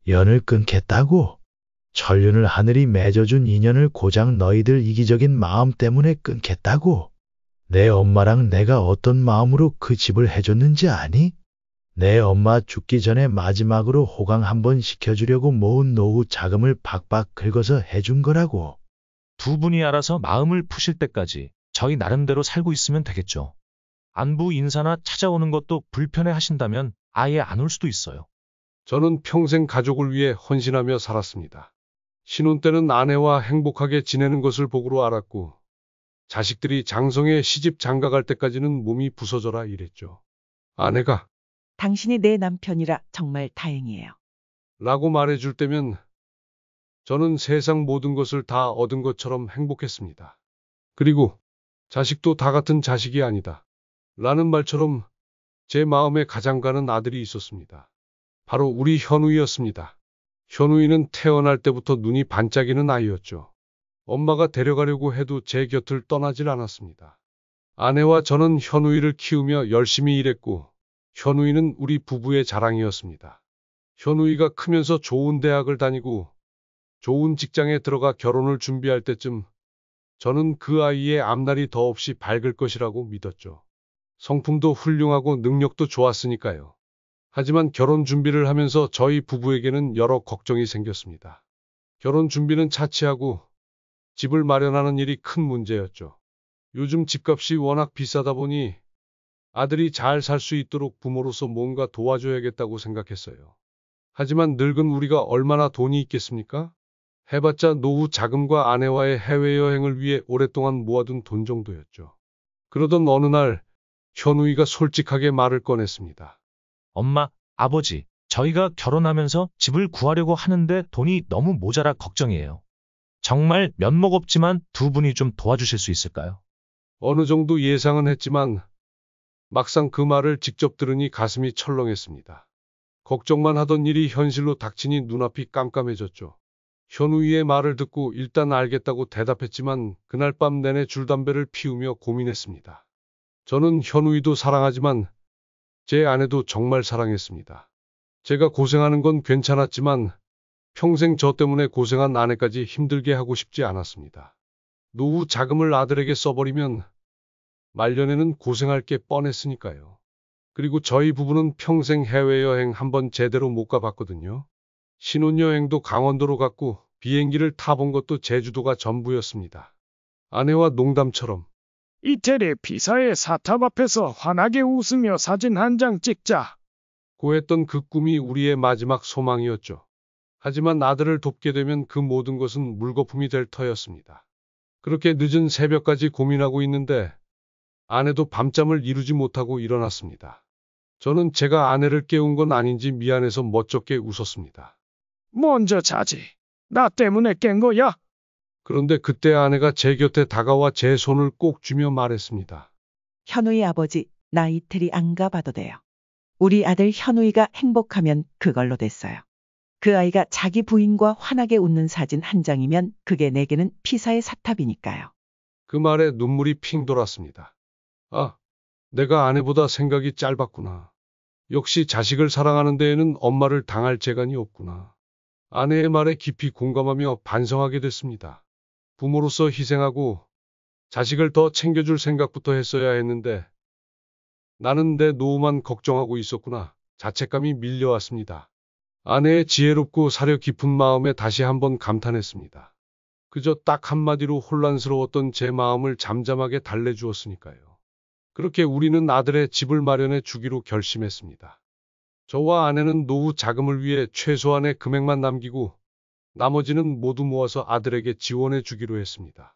연을 끊겠다고? 천륜을 하늘이 맺어준 인연을 고작 너희들 이기적인 마음 때문에 끊겠다고? 내 엄마랑 내가 어떤 마음으로 그 집을 해줬는지 아니? 내 엄마 죽기 전에 마지막으로 호강 한번 시켜주려고 모은 노후 자금을 박박 긁어서 해준 거라고. 두 분이 알아서 마음을 푸실 때까지 저희 나름대로 살고 있으면 되겠죠. 안부 인사나 찾아오는 것도 불편해 하신다면 아예 안 올 수도 있어요. 저는 평생 가족을 위해 헌신하며 살았습니다. 신혼 때는 아내와 행복하게 지내는 것을 복으로 알았고, 자식들이 장성에 시집 장가갈 때까지는 몸이 부서져라 이랬죠. 아내가 당신이 내 남편이라 정말 다행이에요. 라고 말해줄 때면 저는 세상 모든 것을 다 얻은 것처럼 행복했습니다. 그리고 자식도 다 같은 자식이 아니다. 라는 말처럼 제 마음에 가장 가는 아들이 있었습니다. 바로 우리 현우이였습니다. 현우이는 태어날 때부터 눈이 반짝이는 아이였죠. 엄마가 데려가려고 해도 제 곁을 떠나질 않았습니다. 아내와 저는 현우이를 키우며 열심히 일했고, 현우이는 우리 부부의 자랑이었습니다. 현우이가 크면서 좋은 대학을 다니고 좋은 직장에 들어가 결혼을 준비할 때쯤 저는 그 아이의 앞날이 더없이 밝을 것이라고 믿었죠. 성품도 훌륭하고 능력도 좋았으니까요. 하지만 결혼 준비를 하면서 저희 부부에게는 여러 걱정이 생겼습니다. 결혼 준비는 차치하고 집을 마련하는 일이 큰 문제였죠. 요즘 집값이 워낙 비싸다 보니 아들이 잘 살 수 있도록 부모로서 뭔가 도와줘야겠다고 생각했어요. 하지만 늙은 우리가 얼마나 돈이 있겠습니까? 해봤자 노후 자금과 아내와의 해외여행을 위해 오랫동안 모아둔 돈 정도였죠. 그러던 어느 날 현우이가 솔직하게 말을 꺼냈습니다. 엄마, 아버지, 저희가 결혼하면서 집을 구하려고 하는데 돈이 너무 모자라 걱정이에요. 정말 면목 없지만 두 분이 좀 도와주실 수 있을까요? 어느 정도 예상은 했지만 막상 그 말을 직접 들으니 가슴이 철렁했습니다. 걱정만 하던 일이 현실로 닥치니 눈앞이 깜깜해졌죠. 현우이의 말을 듣고 일단 알겠다고 대답했지만 그날 밤 내내 줄담배를 피우며 고민했습니다. 저는 현우이도 사랑하지만 제 아내도 정말 사랑했습니다. 제가 고생하는 건 괜찮았지만 평생 저 때문에 고생한 아내까지 힘들게 하고 싶지 않았습니다. 노후 자금을 아들에게 써버리면 말년에는 고생할 게 뻔했으니까요. 그리고 저희 부부는 평생 해외여행 한번 제대로 못 가봤거든요. 신혼여행도 강원도로 갔고 비행기를 타본 것도 제주도가 전부였습니다. 아내와 농담처럼 이태리 피사의 사탑 앞에서 환하게 웃으며 사진 한 장 찍자. 고했던 그 꿈이 우리의 마지막 소망이었죠. 하지만 아들을 돕게 되면 그 모든 것은 물거품이 될 터였습니다. 그렇게 늦은 새벽까지 고민하고 있는데 아내도 밤잠을 이루지 못하고 일어났습니다. 저는 제가 아내를 깨운 건 아닌지 미안해서 멋쩍게 웃었습니다. 먼저 자지. 나 때문에 깬 거야? 그런데 그때 아내가 제 곁에 다가와 제 손을 꼭 쥐며 말했습니다. 현우이 아버지, 나 이태리 안 가봐도 돼요. 우리 아들 현우이가 행복하면 그걸로 됐어요. 그 아이가 자기 부인과 환하게 웃는 사진 한 장이면 그게 내게는 피사의 사탑이니까요. 그 말에 눈물이 핑 돌았습니다. 아, 내가 아내보다 생각이 짧았구나. 역시 자식을 사랑하는 데에는 엄마를 당할 재간이 없구나. 아내의 말에 깊이 공감하며 반성하게 됐습니다. 부모로서 희생하고 자식을 더 챙겨줄 생각부터 했어야 했는데 나는 내 노후만 걱정하고 있었구나. 자책감이 밀려왔습니다. 아내의 지혜롭고 사려 깊은 마음에 다시 한번 감탄했습니다. 그저 딱 한마디로 혼란스러웠던 제 마음을 잠잠하게 달래주었으니까요. 그렇게 우리는 아들의 집을 마련해 주기로 결심했습니다. 저와 아내는 노후 자금을 위해 최소한의 금액만 남기고 나머지는 모두 모아서 아들에게 지원해 주기로 했습니다.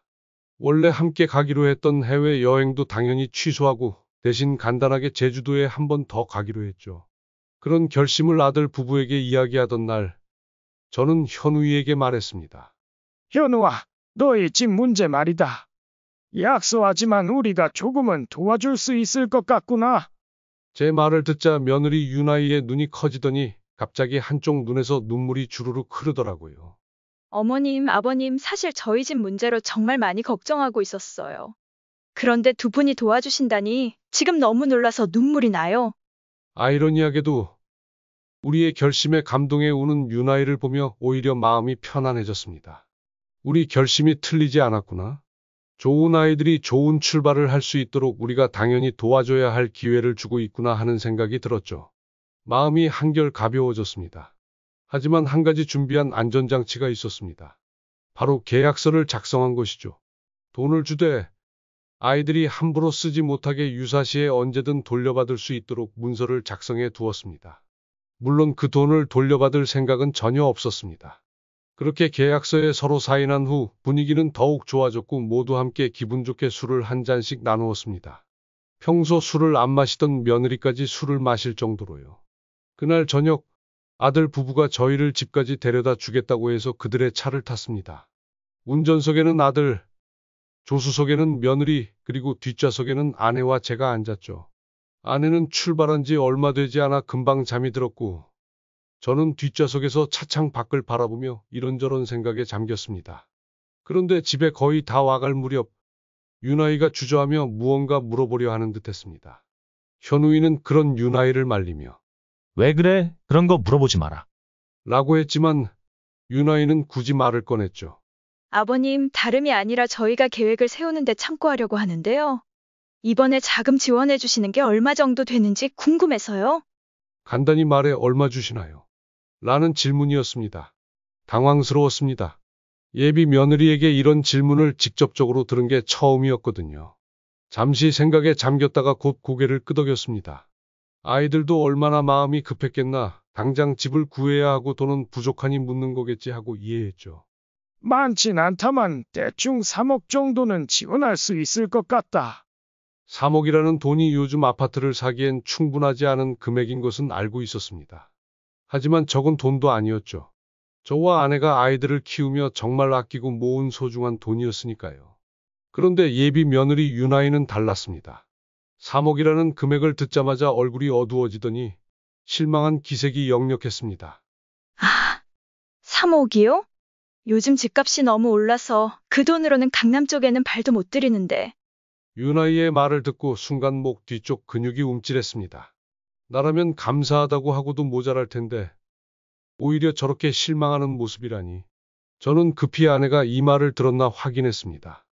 원래 함께 가기로 했던 해외여행도 당연히 취소하고 대신 간단하게 제주도에 한 번 더 가기로 했죠. 그런 결심을 아들 부부에게 이야기하던 날 저는 현우이에게 말했습니다. 현우아, 너의 집 문제 말이다. 약소하지만 우리가 조금은 도와줄 수 있을 것 같구나. 제 말을 듣자 며느리 유나이의 눈이 커지더니 갑자기 한쪽 눈에서 눈물이 주르륵 흐르더라고요. 어머님, 아버님, 사실 저희 집 문제로 정말 많이 걱정하고 있었어요. 그런데 두 분이 도와주신다니 지금 너무 놀라서 눈물이 나요. 아이러니하게도 우리의 결심에 감동해 우는 유나이를 보며 오히려 마음이 편안해졌습니다. 우리 결심이 틀리지 않았구나. 좋은 아이들이 좋은 출발을 할 수 있도록 우리가 당연히 도와줘야 할 기회를 주고 있구나 하는 생각이 들었죠. 마음이 한결 가벼워졌습니다. 하지만 한 가지 준비한 안전장치가 있었습니다. 바로 계약서를 작성한 것이죠. 돈을 주되 아이들이 함부로 쓰지 못하게 유사시에 언제든 돌려받을 수 있도록 문서를 작성해 두었습니다. 물론 그 돈을 돌려받을 생각은 전혀 없었습니다. 그렇게 계약서에 서로 사인한 후 분위기는 더욱 좋아졌고 모두 함께 기분 좋게 술을 한 잔씩 나누었습니다. 평소 술을 안 마시던 며느리까지 술을 마실 정도로요. 그날 저녁 아들 부부가 저희를 집까지 데려다 주겠다고 해서 그들의 차를 탔습니다. 운전석에는 아들, 조수석에는 며느리, 그리고 뒷좌석에는 아내와 제가 앉았죠. 아내는 출발한 지 얼마 되지 않아 금방 잠이 들었고 저는 뒷좌석에서 차창 밖을 바라보며 이런저런 생각에 잠겼습니다. 그런데 집에 거의 다 와갈 무렵 유나이가 주저하며 무언가 물어보려 하는 듯했습니다. 현우이는 그런 유나이를 말리며 왜 그래? 그런 거 물어보지 마라. 라고 했지만 유나이는 굳이 말을 꺼냈죠. 아버님, 다름이 아니라 저희가 계획을 세우는데 참고하려고 하는데요. 이번에 자금 지원해 주시는 게 얼마 정도 되는지 궁금해서요. 간단히 말해 얼마 주시나요? 라는 질문이었습니다. 당황스러웠습니다. 예비 며느리에게 이런 질문을 직접적으로 들은 게 처음이었거든요. 잠시 생각에 잠겼다가 곧 고개를 끄덕였습니다. 아이들도 얼마나 마음이 급했겠나. 당장 집을 구해야 하고 돈은 부족하니 묻는 거겠지 하고 이해했죠. 많진 않다만 대충 3억 정도는 지원할 수 있을 것 같다. 3억이라는 돈이 요즘 아파트를 사기엔 충분하지 않은 금액인 것은 알고 있었습니다. 하지만 적은 돈도 아니었죠. 저와 아내가 아이들을 키우며 정말 아끼고 모은 소중한 돈이었으니까요. 그런데 예비 며느리 유나이는 달랐습니다. 3억이라는 금액을 듣자마자 얼굴이 어두워지더니 실망한 기색이 역력했습니다. 아, 3억이요? 요즘 집값이 너무 올라서 그 돈으로는 강남 쪽에는 발도 못 들이는데. 유나이의 말을 듣고 순간 목 뒤쪽 근육이 움찔했습니다. 나라면 감사하다고 하고도 모자랄 텐데 오히려 저렇게 실망하는 모습이라니. 저는 급히 아내가 이 말을 들었나 확인했습니다.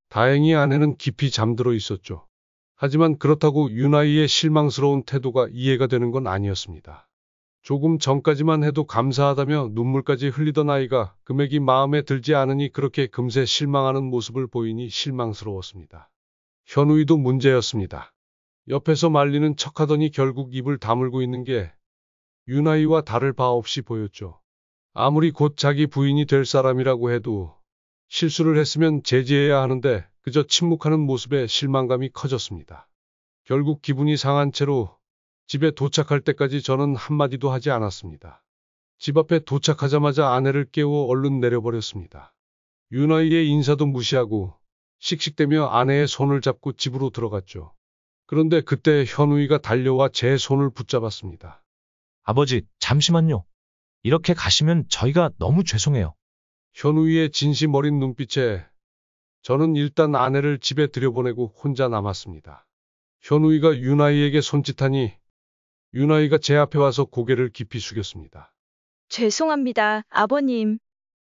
다행히 아내는 깊이 잠들어 있었죠. 하지만 그렇다고 유나이의 실망스러운 태도가 이해가 되는 건 아니었습니다. 조금 전까지만 해도 감사하다며 눈물까지 흘리던 아이가 금액이 마음에 들지 않으니 그렇게 금세 실망하는 모습을 보이니 실망스러웠습니다. 현우이도 문제였습니다. 옆에서 말리는 척하더니 결국 입을 다물고 있는 게 유나이와 다를 바 없이 보였죠. 아무리 곧 자기 부인이 될 사람이라고 해도 실수를 했으면 제지해야 하는데 그저 침묵하는 모습에 실망감이 커졌습니다. 결국 기분이 상한 채로 집에 도착할 때까지 저는 한마디도 하지 않았습니다. 집 앞에 도착하자마자 아내를 깨워 얼른 내려버렸습니다. 유나이의 인사도 무시하고 씩씩대며 아내의 손을 잡고 집으로 들어갔죠. 그런데 그때 현우이가 달려와 제 손을 붙잡았습니다. 아버지, 잠시만요. 이렇게 가시면 저희가 너무 죄송해요. 현우이의 진심 어린 눈빛에 저는 일단 아내를 집에 들여보내고 혼자 남았습니다. 현우이가 유나이에게 손짓하니 유나이가 제 앞에 와서 고개를 깊이 숙였습니다. 죄송합니다, 아버님.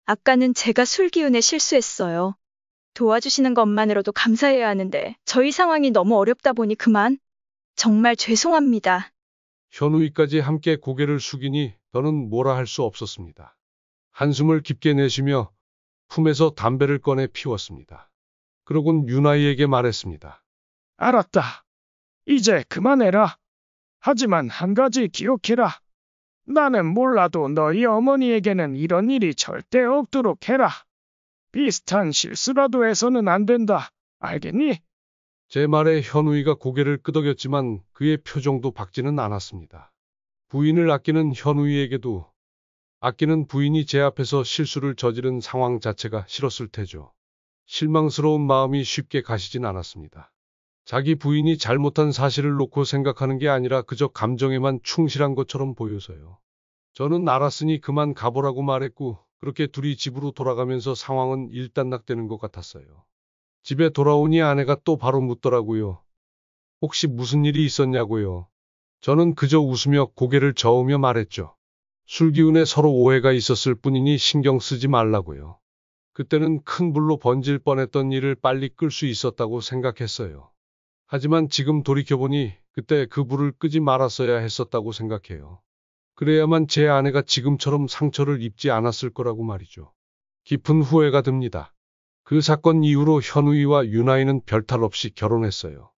아까는 제가 술 기운에 실수했어요. 도와주시는 것만으로도 감사해야 하는데 저희 상황이 너무 어렵다 보니 그만. 정말 죄송합니다. 현우이까지 함께 고개를 숙이니 저는 뭐라 할 수 없었습니다. 한숨을 깊게 내쉬며 품에서 담배를 꺼내 피웠습니다. 그러곤 유나이에게 말했습니다. 알았다. 이제 그만해라. 하지만 한 가지 기억해라. 나는 몰라도 너희 어머니에게는 이런 일이 절대 없도록 해라. 비슷한 실수라도 해서는 안 된다. 알겠니? 제 말에 현우이가 고개를 끄덕였지만 그의 표정도 밝지는 않았습니다. 부인을 아끼는 현우이에게도 아끼는 부인이 제 앞에서 실수를 저지른 상황 자체가 싫었을 테죠. 실망스러운 마음이 쉽게 가시진 않았습니다. 자기 부인이 잘못한 사실을 놓고 생각하는 게 아니라 그저 감정에만 충실한 것처럼 보여서요. 저는 알았으니 그만 가보라고 말했고 그렇게 둘이 집으로 돌아가면서 상황은 일단락되는 것 같았어요. 집에 돌아오니 아내가 또 바로 묻더라고요. 혹시 무슨 일이 있었냐고요. 저는 그저 웃으며 고개를 저으며 말했죠. 술 기운에 서로 오해가 있었을 뿐이니 신경 쓰지 말라고요. 그때는 큰 불로 번질 뻔했던 일을 빨리 끌 수 있었다고 생각했어요. 하지만 지금 돌이켜보니 그때 그 불을 끄지 말았어야 했었다고 생각해요. 그래야만 제 아내가 지금처럼 상처를 입지 않았을 거라고 말이죠. 깊은 후회가 듭니다. 그 사건 이후로 현우이와 유나이는 별탈 없이 결혼했어요.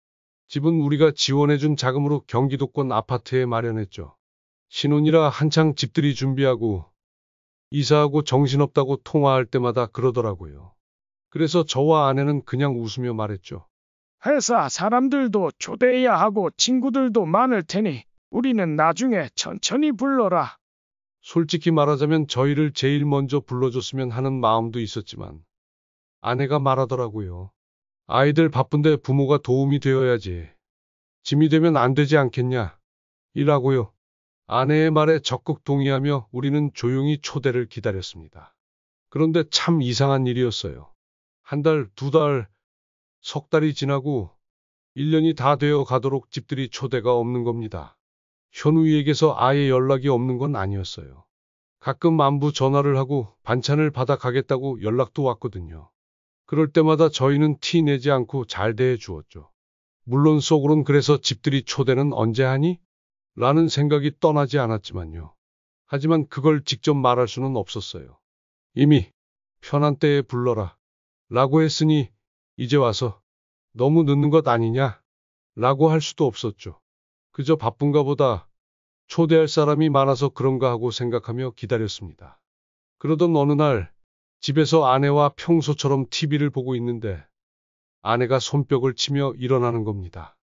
집은 우리가 지원해준 자금으로 경기도권 아파트에 마련했죠. 신혼이라 한창 집들이 준비하고 이사하고 정신없다고 통화할 때마다 그러더라고요. 그래서 저와 아내는 그냥 웃으며 말했죠. 회사 사람들도 초대해야 하고 친구들도 많을 테니 우리는 나중에 천천히 불러라. 솔직히 말하자면 저희를 제일 먼저 불러줬으면 하는 마음도 있었지만 아내가 말하더라고요. 아이들 바쁜데 부모가 도움이 되어야지. 짐이 되면 안 되지 않겠냐. 이라고요. 아내의 말에 적극 동의하며 우리는 조용히 초대를 기다렸습니다. 그런데 참 이상한 일이었어요. 한 달, 두 달, 석 달이 지나고 1년이 다 되어 가도록 집들이 초대가 없는 겁니다. 현우이에게서 아예 연락이 없는 건 아니었어요. 가끔 안부 전화를 하고 반찬을 받아 가겠다고 연락도 왔거든요. 그럴 때마다 저희는 티 내지 않고 잘 대해 주었죠. 물론 속으론 그래서 집들이 초대는 언제 하니? 라는 생각이 떠나지 않았지만요. 하지만 그걸 직접 말할 수는 없었어요. 이미 편한 때에 불러라 라고 했으니 이제 와서 너무 늦는 것 아니냐 라고 할 수도 없었죠. 그저 바쁜가 보다 초대할 사람이 많아서 그런가 하고 생각하며 기다렸습니다. 그러던 어느 날 집에서 아내와 평소처럼 TV를 보고 있는데 아내가 손뼉을 치며 일어나는 겁니다.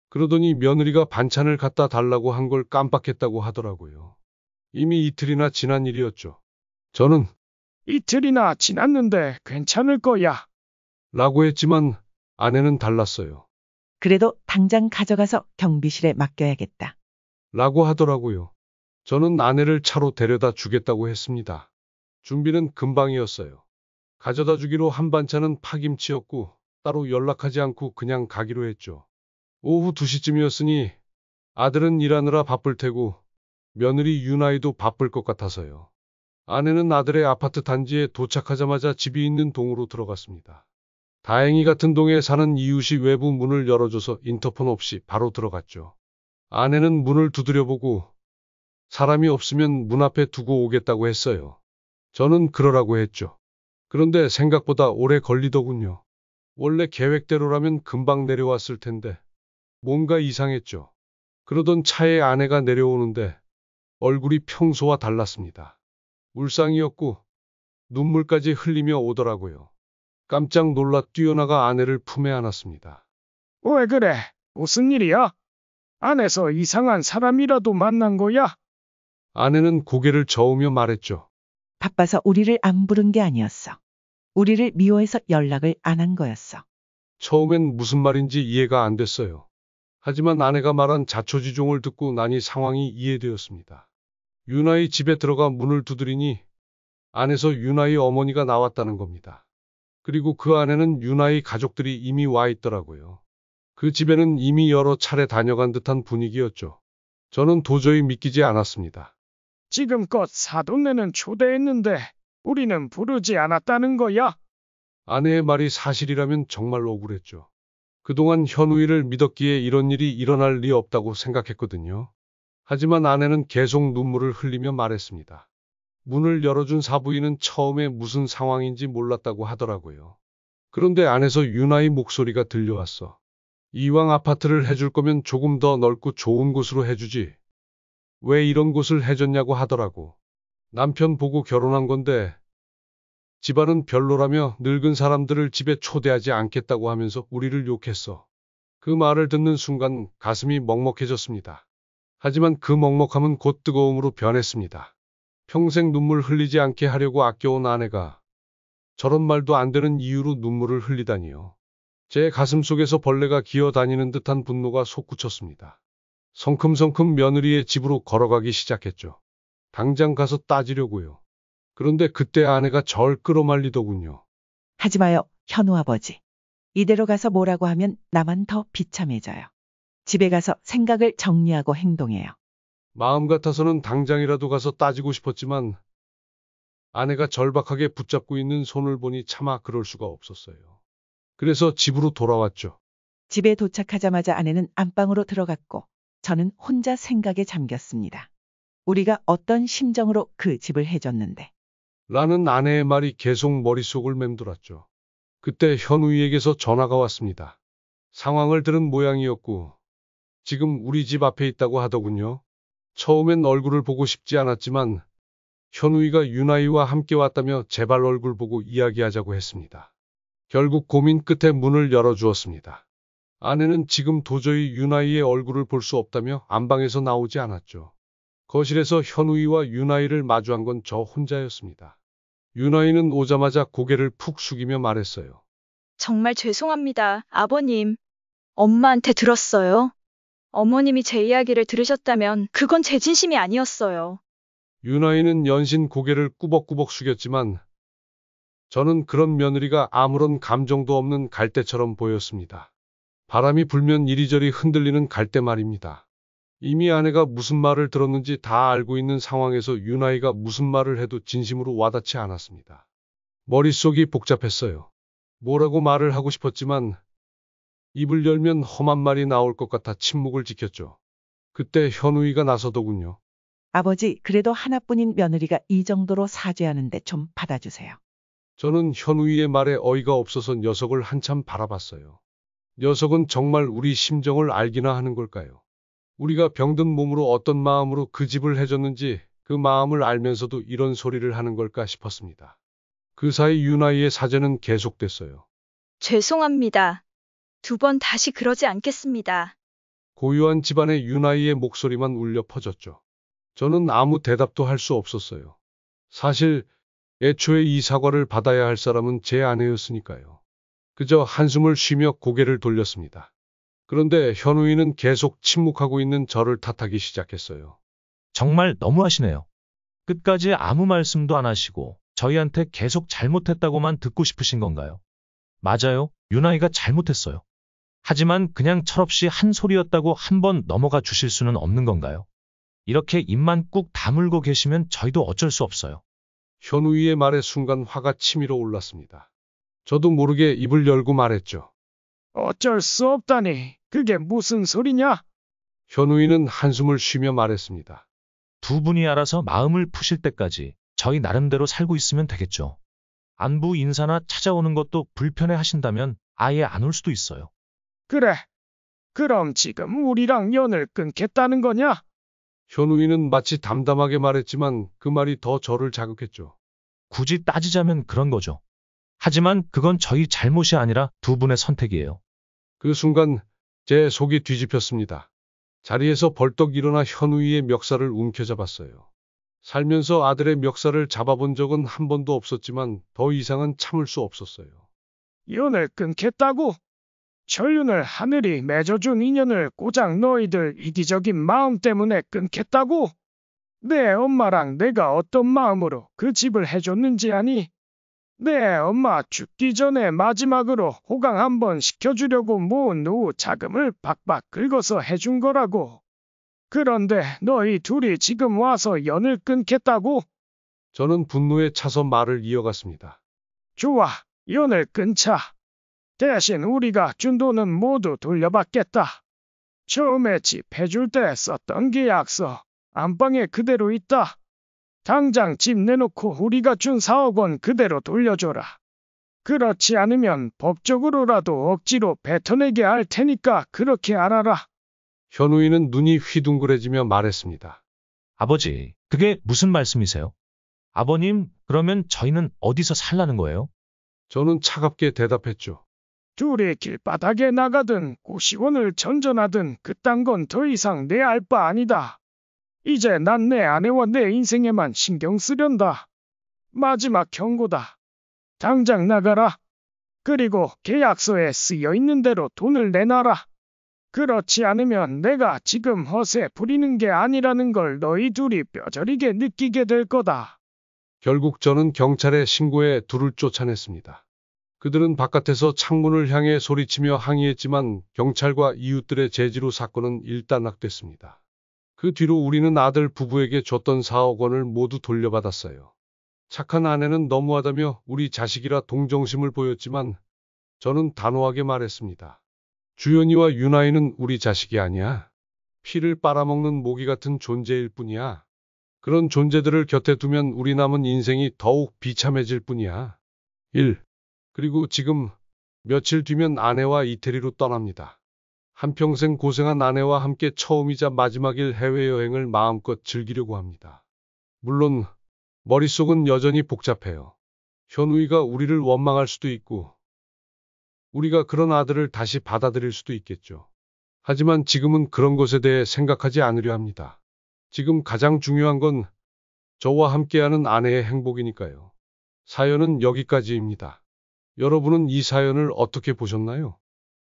그러더니 며느리가 반찬을 갖다 달라고 한 걸 깜빡했다고 하더라고요. 이미 이틀이나 지난 일이었죠. 저는 이틀이나 지났는데 괜찮을 거야. 라고 했지만 아내는 달랐어요. 그래도 당장 가져가서 경비실에 맡겨야겠다. 라고 하더라고요. 저는 아내를 차로 데려다 주겠다고 했습니다. 준비는 금방이었어요. 가져다 주기로 한 반찬은 파김치였고 따로 연락하지 않고 그냥 가기로 했죠. 오후 2시쯤이었으니 아들은 일하느라 바쁠 테고 며느리 유나이도 바쁠 것 같아서요. 아내는 아들의 아파트 단지에 도착하자마자 집이 있는 동으로 들어갔습니다. 다행히 같은 동에 사는 이웃이 외부 문을 열어줘서 인터폰 없이 바로 들어갔죠. 아내는 문을 두드려보고 사람이 없으면 문 앞에 두고 오겠다고 했어요. 저는 그러라고 했죠. 그런데 생각보다 오래 걸리더군요. 원래 계획대로라면 금방 내려왔을 텐데 뭔가 이상했죠. 그러던 차에 아내가 내려오는데 얼굴이 평소와 달랐습니다. 울상이었고 눈물까지 흘리며 오더라고요. 깜짝 놀라 뛰어나가 아내를 품에 안았습니다. 왜 그래? 무슨 일이야? 안에서 이상한 사람이라도 만난 거야? 아내는 고개를 저으며 말했죠. 바빠서 우리를 안 부른 게 아니었어. 우리를 미워해서 연락을 안 한 거였어. 처음엔 무슨 말인지 이해가 안 됐어요. 하지만 아내가 말한 자초지종을 듣고 나니 상황이 이해되었습니다. 유나이 집에 들어가 문을 두드리니 안에서 유나이 어머니가 나왔다는 겁니다. 그리고 그 안에는 유나이 가족들이 이미 와 있더라고요. 그 집에는 이미 여러 차례 다녀간 듯한 분위기였죠. 저는 도저히 믿기지 않았습니다. 지금껏 사돈네는 초대했는데 우리는 부르지 않았다는 거야? 아내의 말이 사실이라면 정말 억울했죠. 그동안 현우이를 믿었기에 이런 일이 일어날 리 없다고 생각했거든요. 하지만 아내는 계속 눈물을 흘리며 말했습니다. 문을 열어준 사부인은 처음에 무슨 상황인지 몰랐다고 하더라고요. 그런데 안에서 유나이 목소리가 들려왔어. 이왕 아파트를 해줄 거면 조금 더 넓고 좋은 곳으로 해주지. 왜 이런 곳을 해줬냐고 하더라고. 남편 보고 결혼한 건데 집안은 별로라며 늙은 사람들을 집에 초대하지 않겠다고 하면서 우리를 욕했어. 그 말을 듣는 순간 가슴이 먹먹해졌습니다. 하지만 그 먹먹함은 곧 뜨거움으로 변했습니다. 평생 눈물 흘리지 않게 하려고 아껴온 아내가 저런 말도 안 되는 이유로 눈물을 흘리다니요. 제 가슴 속에서 벌레가 기어다니는 듯한 분노가 솟구쳤습니다. 성큼성큼 며느리의 집으로 걸어가기 시작했죠. 당장 가서 따지려고요. 그런데 그때 아내가 절 끌어말리더군요. 하지 마요, 현우 아버지. 이대로 가서 뭐라고 하면 나만 더 비참해져요. 집에 가서 생각을 정리하고 행동해요. 마음 같아서는 당장이라도 가서 따지고 싶었지만 아내가 절박하게 붙잡고 있는 손을 보니 차마 그럴 수가 없었어요. 그래서 집으로 돌아왔죠. 집에 도착하자마자 아내는 안방으로 들어갔고 저는 혼자 생각에 잠겼습니다. 우리가 어떤 심정으로 그 집을 해줬는데. 라는 아내의 말이 계속 머릿속을 맴돌았죠. 그때 현우이에게서 전화가 왔습니다. 상황을 들은 모양이었고 지금 우리 집 앞에 있다고 하더군요. 처음엔 얼굴을 보고 싶지 않았지만 현우이가 유나이와 함께 왔다며 제발 얼굴 보고 이야기하자고 했습니다. 결국 고민 끝에 문을 열어주었습니다. 아내는 지금 도저히 유나이의 얼굴을 볼 수 없다며 안방에서 나오지 않았죠. 거실에서 현우이와 유나이를 마주한 건 저 혼자였습니다. 유나이는 오자마자 고개를 푹 숙이며 말했어요. 정말 죄송합니다, 아버님. 엄마한테 들었어요. 어머님이 제 이야기를 들으셨다면 그건 제 진심이 아니었어요. 유나이는 연신 고개를 꾸벅꾸벅 숙였지만 저는 그런 며느리가 아무런 감정도 없는 갈대처럼 보였습니다. 바람이 불면 이리저리 흔들리는 갈대 말입니다. 이미 아내가 무슨 말을 들었는지 다 알고 있는 상황에서 유나이가 무슨 말을 해도 진심으로 와닿지 않았습니다. 머릿속이 복잡했어요. 뭐라고 말을 하고 싶었지만 입을 열면 험한 말이 나올 것 같아 침묵을 지켰죠. 그때 현우이가 나서더군요. 아버지, 그래도 하나뿐인 며느리가 이 정도로 사죄하는데 좀 받아주세요. 저는 현우이의 말에 어이가 없어서 녀석을 한참 바라봤어요. 녀석은 정말 우리 심정을 알기나 하는 걸까요? 우리가 병든 몸으로 어떤 마음으로 그 집을 해줬는지 그 마음을 알면서도 이런 소리를 하는 걸까 싶었습니다. 그 사이 유나이의 사죄는 계속됐어요. 죄송합니다. 2번 다시 그러지 않겠습니다. 고요한 집안의 유나이의 목소리만 울려 퍼졌죠. 저는 아무 대답도 할 수 없었어요. 사실 애초에 이 사과를 받아야 할 사람은 제 아내였으니까요. 그저 한숨을 쉬며 고개를 돌렸습니다. 그런데 현우이는 계속 침묵하고 있는 저를 탓하기 시작했어요. 정말 너무하시네요. 끝까지 아무 말씀도 안 하시고 저희한테 계속 잘못했다고만 듣고 싶으신 건가요? 맞아요. 유나이가 잘못했어요. 하지만 그냥 철없이 한 소리였다고 한번 넘어가 주실 수는 없는 건가요? 이렇게 입만 꾹 다물고 계시면 저희도 어쩔 수 없어요. 현우이의 말에 순간 화가 치밀어 올랐습니다. 저도 모르게 입을 열고 말했죠. 어쩔 수 없다니. 그게 무슨 소리냐? 현우이는 한숨을 쉬며 말했습니다. 2분이 알아서 마음을 푸실 때까지 저희 나름대로 살고 있으면 되겠죠. 안부 인사나 찾아오는 것도 불편해 하신다면 아예 안 올 수도 있어요. 그래. 그럼 지금 우리랑 연을 끊겠다는 거냐? 현우이는 마치 담담하게 말했지만 그 말이 더 저를 자극했죠. 굳이 따지자면 그런 거죠. 하지만 그건 저희 잘못이 아니라 2분의 선택이에요. 그 순간 제 속이 뒤집혔습니다. 자리에서 벌떡 일어나 현우이의 멱살을 움켜잡았어요. 살면서 아들의 멱살을 잡아본 적은 한 번도 없었지만 더 이상은 참을 수 없었어요. 연을 끊겠다고? 천륜을 하늘이 맺어준 인연을 고작 너희들 이기적인 마음 때문에 끊겠다고? 내 엄마랑 내가 어떤 마음으로 그 집을 해줬는지 아니? 내 엄마 죽기 전에 마지막으로 호강 한번 시켜주려고 모은 노후 자금을 박박 긁어서 해준 거라고. 그런데 너희 둘이 지금 와서 연을 끊겠다고? 저는 분노에 차서 말을 이어갔습니다. 좋아, 연을 끊자. 대신 우리가 준 돈은 모두 돌려받겠다. 처음에 집 해줄 때 썼던 계약서 안방에 그대로 있다. 당장 집 내놓고 우리가 준 4억 원 그대로 돌려줘라. 그렇지 않으면 법적으로라도 억지로 뱉어내게 할 테니까 그렇게 알아라. 현우이는 눈이 휘둥그레지며 말했습니다. 아버지, 그게 무슨 말씀이세요? 아버님, 그러면 저희는 어디서 살라는 거예요? 저는 차갑게 대답했죠. 둘이 길바닥에 나가든 고시원을 전전하든 그딴 건 더 이상 내 알 바 아니다. 이제 난 내 아내와 내 인생에만 신경 쓰련다. 마지막 경고다. 당장 나가라. 그리고 계약서에 쓰여 있는 대로 돈을 내놔라. 그렇지 않으면 내가 지금 허세 부리는 게 아니라는 걸 너희 둘이 뼈저리게 느끼게 될 거다. 결국 저는 경찰에 신고해 둘을 쫓아냈습니다. 그들은 바깥에서 창문을 향해 소리치며 항의했지만 경찰과 이웃들의 제지로 사건은 일단락됐습니다. 그 뒤로 우리는 아들 부부에게 줬던 4억 원을 모두 돌려받았어요. 착한 아내는 너무하다며 우리 자식이라 동정심을 보였지만 저는 단호하게 말했습니다. 주연이와 유나이는 우리 자식이 아니야. 피를 빨아먹는 모기 같은 존재일 뿐이야. 그런 존재들을 곁에 두면 우리 남은 인생이 더욱 비참해질 뿐이야. 1. 그리고 지금 며칠 뒤면 아내와 이태리로 떠납니다. 한평생 고생한 아내와 함께 처음이자 마지막일 해외여행을 마음껏 즐기려고 합니다. 물론 머릿속은 여전히 복잡해요. 현우이가 우리를 원망할 수도 있고 우리가 그런 아들을 다시 받아들일 수도 있겠죠. 하지만 지금은 그런 것에 대해 생각하지 않으려 합니다. 지금 가장 중요한 건 저와 함께하는 아내의 행복이니까요. 사연은 여기까지입니다. 여러분은 이 사연을 어떻게 보셨나요?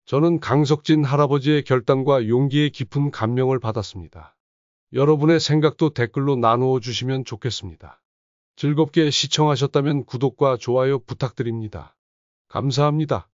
저는 강석진 할아버지의 결단과 용기에 깊은 감명을 받았습니다. 여러분의 생각도 댓글로 나누어 주시면 좋겠습니다. 즐겁게 시청하셨다면 구독과 좋아요 부탁드립니다. 감사합니다.